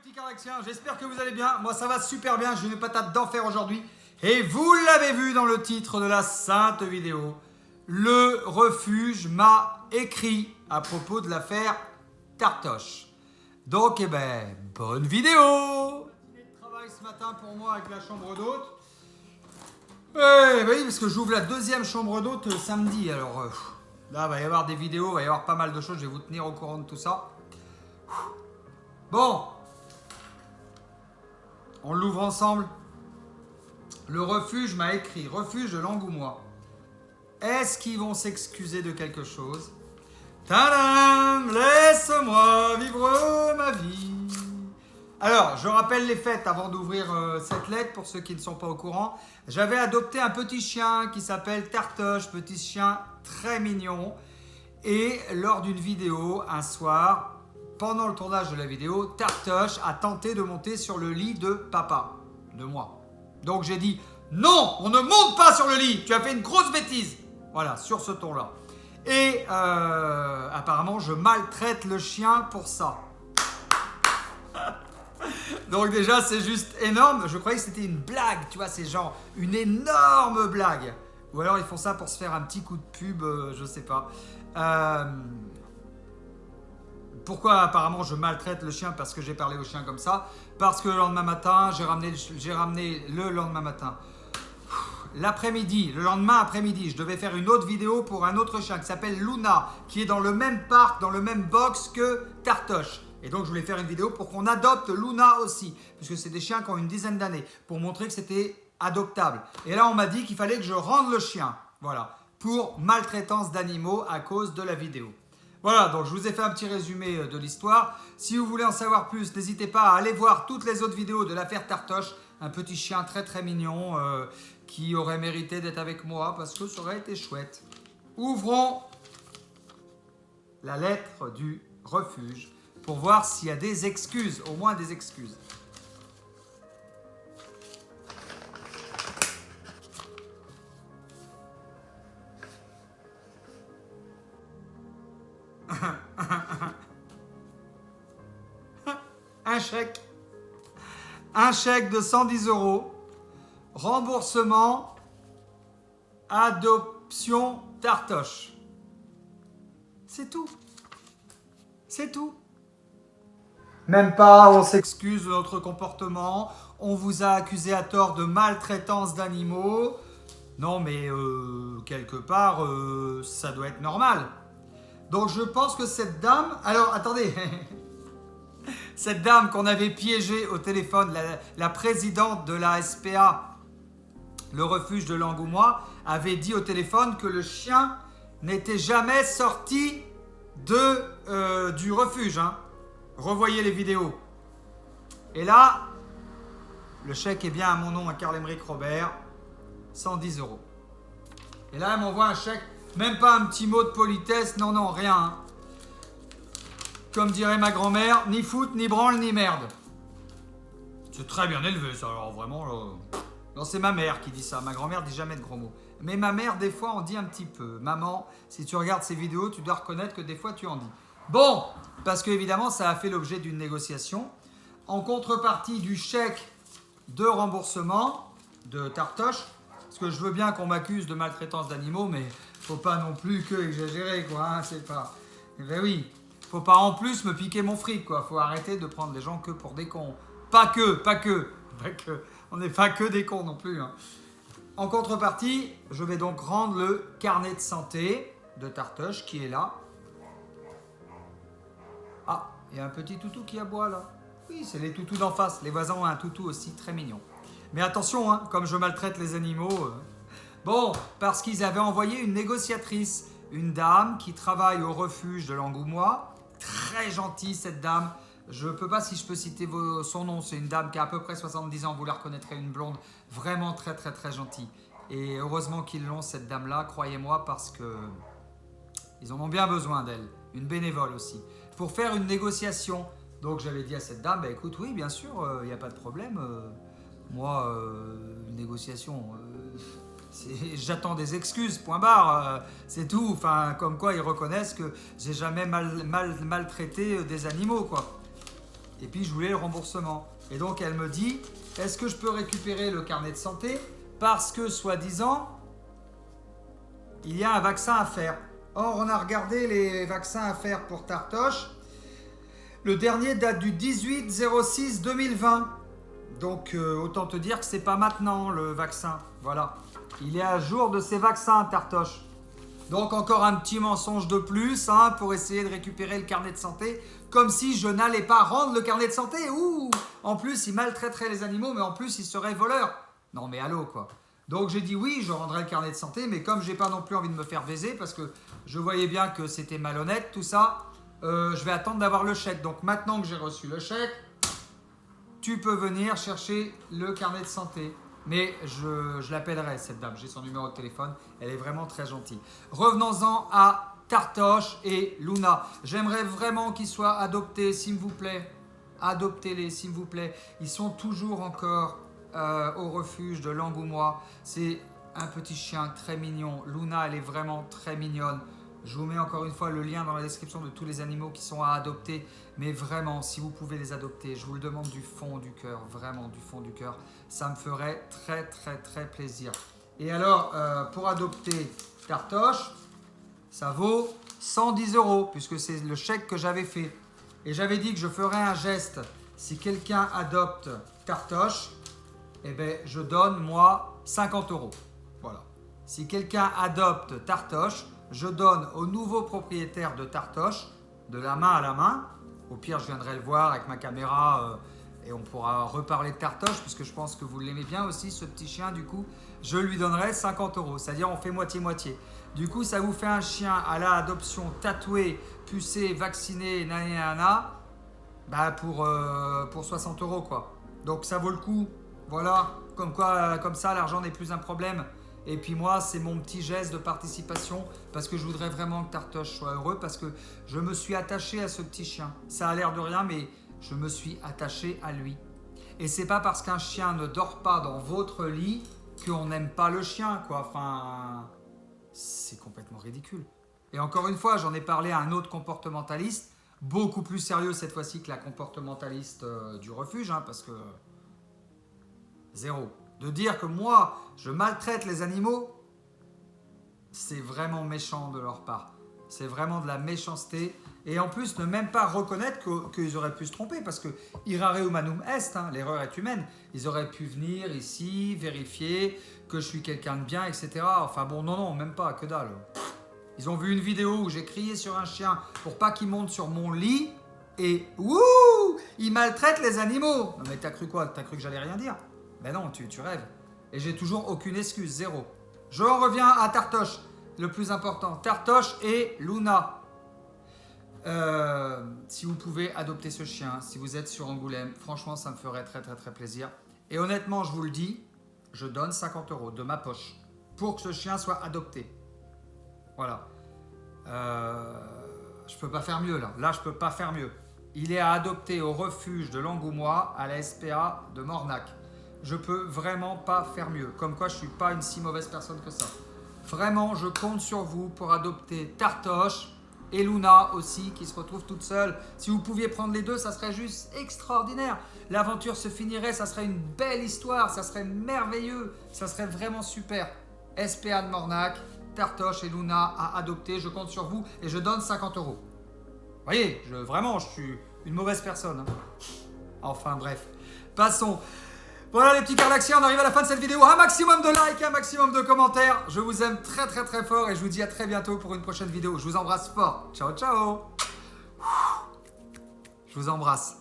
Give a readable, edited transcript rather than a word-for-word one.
petits Caraxiens, j'espère que vous allez bien. Moi ça va super bien, j'ai une patate d'enfer aujourd'hui. Et vous l'avez vu dans le titre de la sainte vidéo, le refuge m'a écrit à propos de l'affaire Tartoche. Donc eh ben, bonne vidéo. Travail ce matin pour moi avec la chambre d'hôte. Oui, parce que j'ouvre la deuxième chambre d'hôte samedi, alors là il va y avoir des vidéos, il va y avoir pas mal de choses, je vais vous tenir au courant de tout ça. Bon, on l'ouvre ensemble. Le refuge m'a écrit, refuge de l'Angoumois. Est-ce qu'ils vont s'excuser de quelque chose? Tadam! Laisse-moi vivre ma vie. Alors, je rappelle les faits avant d'ouvrir cette lettre pour ceux qui ne sont pas au courant. J'avais adopté un petit chien qui s'appelle Tartoche, petit chien très mignon. Et lors d'une vidéo, un soir, pendant le tournage de la vidéo, Tartoche a tenté de monter sur le lit de papa, de moi. Donc j'ai dit, non, on ne monte pas sur le lit, tu as fait une grosse bêtise. Voilà, sur ce ton-là. Et apparemment, je maltraite le chien pour ça. Donc déjà, c'est juste énorme. Je croyais que c'était une blague, tu vois, c'est genre une énorme blague. Ou alors ils font ça pour se faire un petit coup de pub, je sais pas. Pourquoi apparemment je maltraite le chien? Parce que j'ai parlé au chien comme ça. Parce que le lendemain matin, j'ai ramené le lendemain matin. L'après-midi, le lendemain après-midi, je devais faire une autre vidéo pour un autre chien qui s'appelle Luna, qui est dans le même parc, dans le même box que Tartoche. Et donc je voulais faire une vidéo pour qu'on adopte Luna aussi, puisque c'est des chiens qui ont une dizaine d'années, pour montrer que c'était adoptable. Et là on m'a dit qu'il fallait que je rende le chien, voilà, pour maltraitance d'animaux à cause de la vidéo. Voilà, donc je vous ai fait un petit résumé de l'histoire. Si vous voulez en savoir plus, n'hésitez pas à aller voir toutes les autres vidéos de l'affaire Tartoche. Un petit chien très très mignon qui aurait mérité d'être avec moi parce que ça aurait été chouette. Ouvrons la lettre du refuge pour voir s'il y a des excuses, au moins des excuses. Un chèque de 110 €, remboursement, adoption Tartoche. C'est tout. C'est tout. Même pas, on s'excuse de notre comportement, on vous a accusé à tort de maltraitance d'animaux. Non mais quelque part, ça doit être normal. Donc je pense que cette dame... Alors attendez, cette dame qu'on avait piégée au téléphone, la présidente de la SPA, le refuge de l'Angoumois, avait dit au téléphone que le chien n'était jamais sorti du refuge. Hein. Revoyez les vidéos. Et là, le chèque est bien à mon nom, à Karl-Emerick Robert, 110 €. Et là, elle m'envoie un chèque, même pas un petit mot de politesse, non, non, rien. Hein. Comme dirait ma grand-mère, ni foot, ni branle, ni merde. C'est très bien élevé, ça, alors vraiment... Non, c'est ma mère qui dit ça. Ma grand-mère dit jamais de gros mots. Mais ma mère, des fois, en dit un petit peu. Maman, si tu regardes ces vidéos, tu dois reconnaître que des fois, tu en dis. Bon, parce que évidemment, ça a fait l'objet d'une négociation. En contrepartie du chèque de remboursement de Tartoche, parce que je veux bien qu'on m'accuse de maltraitance d'animaux, mais faut pas non plus que exagérer, quoi. Hein, c'est pas... Eh ben oui, faut pas en plus me piquer mon fric, quoi. Faut arrêter de prendre les gens que pour des cons. Pas que. On n'est pas que des cons non plus. Hein. En contrepartie, je vais donc rendre le carnet de santé de Tartoche qui est là. Ah, il y a un petit toutou qui aboie là. Oui, c'est les toutous d'en face. Les voisins ont un toutou aussi très mignon. Mais attention, hein, comme je maltraite les animaux. Bon, parce qu'ils avaient envoyé une négociatrice, une dame qui travaille au refuge de l'Angoumois. Très gentille cette dame. Je ne peux pas si je peux citer son nom. C'est une dame qui a à peu près 70 ans. Vous la reconnaîtrez, une blonde vraiment très très très gentille. Et heureusement qu'ils l'ont cette dame-là, croyez-moi, parce que ils en ont bien besoin d'elle. Une bénévole aussi. Pour faire une négociation. Donc j'avais dit à cette dame, bah, écoute, oui, bien sûr, il n'y a pas de problème. Moi, une négociation, j'attends des excuses, point barre, c'est tout. Enfin, comme quoi ils reconnaissent que j'ai jamais maltraité des animaux, quoi. Et puis je voulais le remboursement. Et donc elle me dit, est-ce que je peux récupérer le carnet de santé? Parce que, soi-disant, il y a un vaccin à faire. Or, on a regardé les vaccins à faire pour Tartoche. Le dernier date du 18/06/2020. Donc, autant te dire que c'est pas maintenant le vaccin. Voilà. Il est à jour de ses vaccins, Tartoche. Donc, encore un petit mensonge de plus hein, pour essayer de récupérer le carnet de santé. Comme si je n'allais pas rendre le carnet de santé. Ouh! En plus, il maltraiterait les animaux, mais en plus, il serait voleur. Non, mais allô, quoi. Donc, j'ai dit oui, je rendrai le carnet de santé, mais comme j'ai pas non plus envie de me faire baiser, parce que je voyais bien que c'était malhonnête, tout ça, je vais attendre d'avoir le chèque. Donc, maintenant que j'ai reçu le chèque, tu peux venir chercher le carnet de santé. Mais je l'appellerai, cette dame. J'ai son numéro de téléphone. Elle est vraiment très gentille. Revenons-en à Tartoche et Luna. J'aimerais vraiment qu'ils soient adoptés, s'il vous plaît. Adoptez-les, s'il vous plaît. Ils sont toujours encore au refuge de Langoumois. C'est un petit chien très mignon. Luna, elle est vraiment très mignonne. Je vous mets encore une fois le lien dans la description de tous les animaux qui sont à adopter. Mais vraiment, si vous pouvez les adopter, je vous le demande du fond du cœur, vraiment du fond du cœur. Ça me ferait très, très, très plaisir. Et alors, pour adopter Tartoche, ça vaut 110 €, puisque c'est le chèque que j'avais fait. Et j'avais dit que je ferais un geste. Si quelqu'un adopte Tartoche, eh ben, je donne, moi, 50 €. Voilà. Si quelqu'un adopte Tartoche, je donne au nouveau propriétaire de Tartoche, de la main à la main. Au pire, je viendrai le voir avec ma caméra et on pourra reparler de Tartoche, puisque je pense que vous l'aimez bien aussi, ce petit chien. Du coup, je lui donnerai 50 €. C'est-à-dire, on fait moitié-moitié. Du coup, ça vous fait un chien à la adoption tatoué, pucé, vacciné, nanana, bah pour 60 € quoi. Donc, ça vaut le coup. Voilà, comme ça, l'argent n'est plus un problème. Et puis moi, c'est mon petit geste de participation parce que je voudrais vraiment que Tartoche soit heureux parce que je me suis attaché à ce petit chien. Ça a l'air de rien, mais je me suis attaché à lui. Et c'est pas parce qu'un chien ne dort pas dans votre lit qu'on n'aime pas le chien, quoi. Enfin, c'est complètement ridicule. Et encore une fois, j'en ai parlé à un autre comportementaliste, beaucoup plus sérieux cette fois-ci que la comportementaliste du refuge, hein, parce que zéro. De dire que moi, je maltraite les animaux, c'est vraiment méchant de leur part. C'est vraiment de la méchanceté. Et en plus, ne même pas reconnaître qu'ils auraient pu se tromper, parce que irare humanum est, hein, l'erreur est humaine. Ils auraient pu venir ici, vérifier que je suis quelqu'un de bien, etc. Enfin bon, non, même pas, que dalle. Ils ont vu une vidéo où j'ai crié sur un chien pour pas qu'il monte sur mon lit, et wouh, ils maltraitent les animaux. Non mais t'as cru quoi? T'as cru que j'allais rien dire? Ben non, tu rêves. Et j'ai toujours aucune excuse, zéro. Je reviens à Tartoche, le plus important. Tartoche et Luna. Si vous pouvez adopter ce chien, si vous êtes sur Angoulême, franchement, ça me ferait très, très, très plaisir. Et honnêtement, je vous le dis, je donne 50 € de ma poche pour que ce chien soit adopté. Voilà. Je peux pas faire mieux, là. Là, je peux pas faire mieux. Il est à adopter au refuge de Langoumois, à la SPA de Mornac. Je peux vraiment pas faire mieux. Comme quoi, je suis pas une si mauvaise personne que ça. Vraiment, je compte sur vous pour adopter Tartoche et Luna aussi, qui se retrouve toute seule. Si vous pouviez prendre les deux, ça serait juste extraordinaire. L'aventure se finirait, ça serait une belle histoire, ça serait merveilleux, ça serait vraiment super. SPA de Mornac, Tartoche et Luna à adopter, je compte sur vous et je donne 50 €. Vous voyez, vraiment, je suis une mauvaise personne. Hein. Enfin bref, passons. Voilà les petits carlaxiens, on arrive à la fin de cette vidéo. Un maximum de likes, un maximum de commentaires. Je vous aime très très très fort et je vous dis à très bientôt pour une prochaine vidéo. Je vous embrasse fort. Ciao ciao. Je vous embrasse.